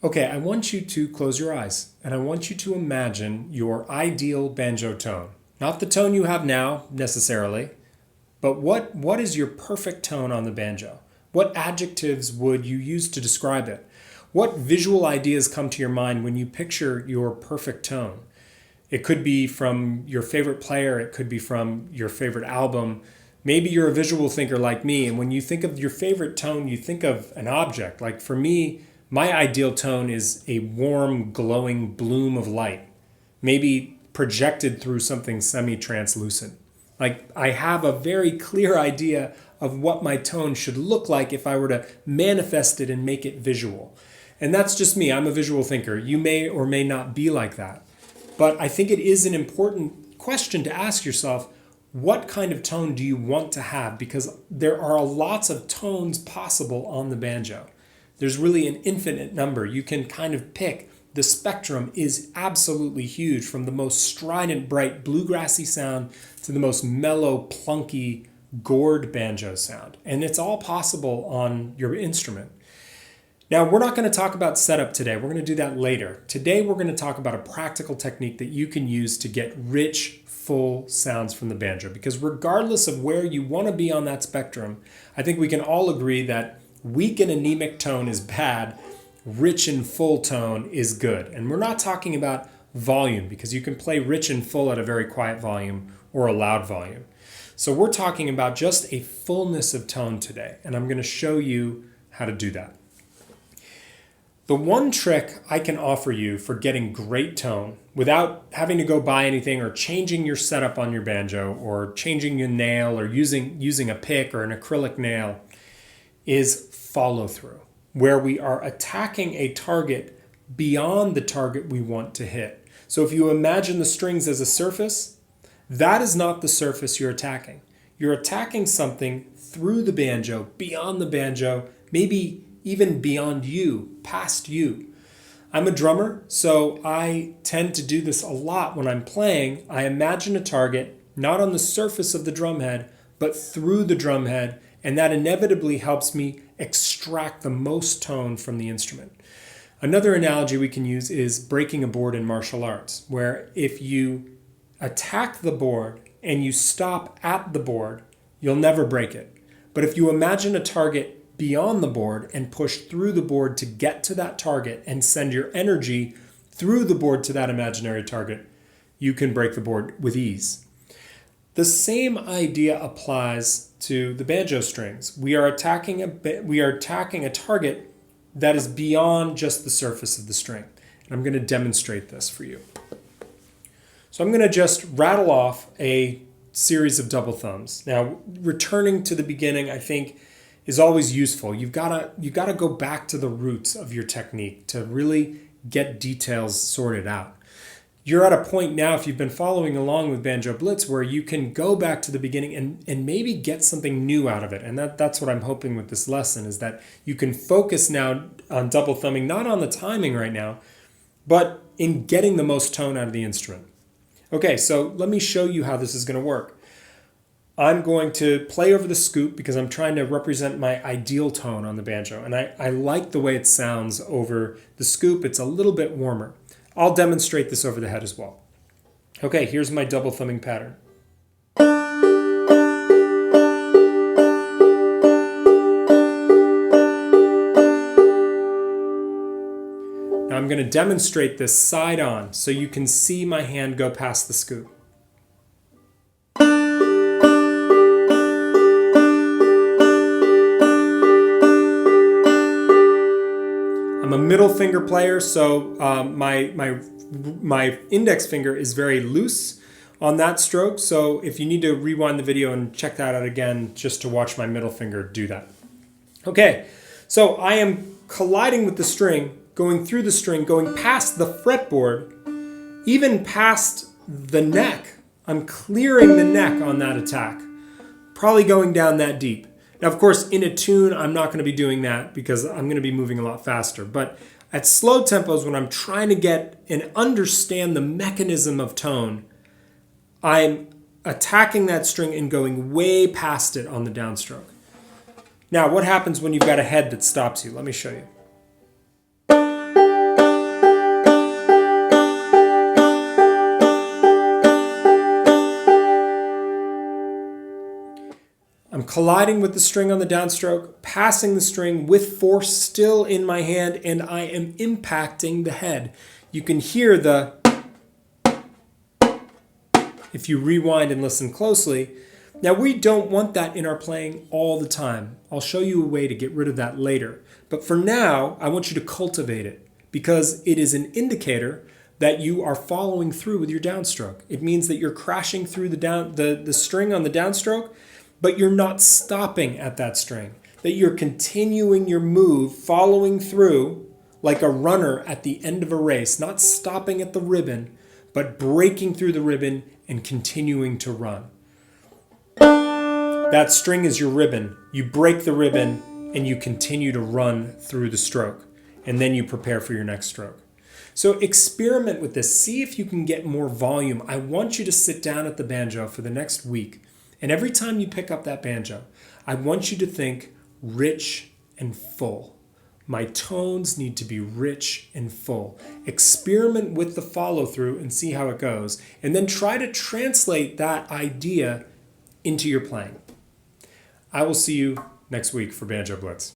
Okay, I want you to close your eyes and I want you to imagine your ideal banjo tone. Not the tone you have now necessarily, but what is your perfect tone on the banjo? What adjectives would you use to describe it? What visual ideas come to your mind when you picture your perfect tone? It could be from your favorite player, it could be from your favorite album. Maybe you're a visual thinker like me, and when you think of your favorite tone, you think of an object. Like for me, my ideal tone is a warm, glowing bloom of light, maybe projected through something semi-translucent. Like I have a very clear idea of what my tone should look like if I were to manifest it and make it visual. And that's just me. I'm a visual thinker. You may or may not be like that. But I think it is an important question to ask yourself, what kind of tone do you want to have? Because there are lots of tones possible on the banjo. There's really an infinite number. You can kind of pick. The spectrum is absolutely huge, from the most strident, bright, bluegrassy sound to the most mellow, plunky, gourd banjo sound. And it's all possible on your instrument. Now, we're not going to talk about setup today. We're going to do that later. Today, we're going to talk about a practical technique that you can use to get rich, full sounds from the banjo. Because regardless of where you want to be on that spectrum, I think we can all agree that weak and anemic tone is bad, rich and full tone is good. And we're not talking about volume, because you can play rich and full at a very quiet volume or a loud volume. So we're talking about just a fullness of tone today, and I'm going to show you how to do that. The one trick I can offer you for getting great tone without having to go buy anything or changing your setup on your banjo or changing your nail or using a pick or an acrylic nail is follow through, where we are attacking a target beyond the target we want to hit. So if you imagine the strings as a surface, that is not the surface you're attacking. You're attacking something through the banjo, beyond the banjo, maybe even beyond you, past you. I'm a drummer, so I tend to do this a lot when I'm playing. I imagine a target, not on the surface of the drumhead, but through the drumhead, and that inevitably helps me extract the most tone from the instrument. Another analogy we can use is breaking a board in martial arts, where if you attack the board and you stop at the board, you'll never break it. But if you imagine a target beyond the board and push through the board to get to that target and send your energy through the board to that imaginary target, you can break the board with ease. The same idea applies to the banjo strings. We are attacking a target that is beyond just the surface of the string. And I'm going to demonstrate this for you. So I'm going to just rattle off a series of double thumbs. Now, returning to the beginning, I think, is always useful. You've got to go back to the roots of your technique to really get details sorted out. You're at a point now, if you've been following along with Banjo Blitz, where you can go back to the beginning and maybe get something new out of it. And that's what I'm hoping with this lesson, is that you can focus now on double thumbing, not on the timing right now, but in getting the most tone out of the instrument. Okay, so let me show you how this is going to work. I'm going to play over the scoop because I'm trying to represent my ideal tone on the banjo. And I like the way it sounds over the scoop. It's a little bit warmer. I'll demonstrate this over the head as well. Okay, here's my double thumbing pattern. Now I'm going to demonstrate this side on so you can see my hand go past the scoop. I'm a middle finger player, so my index finger is very loose on that stroke. So if you need to rewind the video and check that out again just to watch my middle finger, do that. Okay, so I am colliding with the string, going through the string, going past the fretboard, even past the neck. I'm clearing the neck on that attack, probably going down that deep. Now, of course, in a tune, I'm not going to be doing that because I'm going to be moving a lot faster. But at slow tempos, when I'm trying to get and understand the mechanism of tone, I'm attacking that string and going way past it on the downstroke. Now, what happens when you've got a head that stops you? Let me show you. colliding with the string on the downstroke, passing the string with force still in my hand, and I am impacting the head. You can hear the, if you rewind and listen closely. Now, we don't want that in our playing all the time. I'll show you a way to get rid of that later. But for now, I want you to cultivate it because it is an indicator that you are following through with your downstroke. It means that you're crashing through the string on the downstroke, but you're not stopping at that string, that you're continuing your move, following through like a runner at the end of a race, not stopping at the ribbon, but breaking through the ribbon and continuing to run. That string is your ribbon. You break the ribbon and you continue to run through the stroke, and then you prepare for your next stroke. So experiment with this. See if you can get more volume. I want you to sit down at the banjo for the next week, and every time you pick up that banjo, I want you to think rich and full. My tones need to be rich and full. Experiment with the follow-through and see how it goes, and then try to translate that idea into your playing. I will see you next week for Banjo Blitz.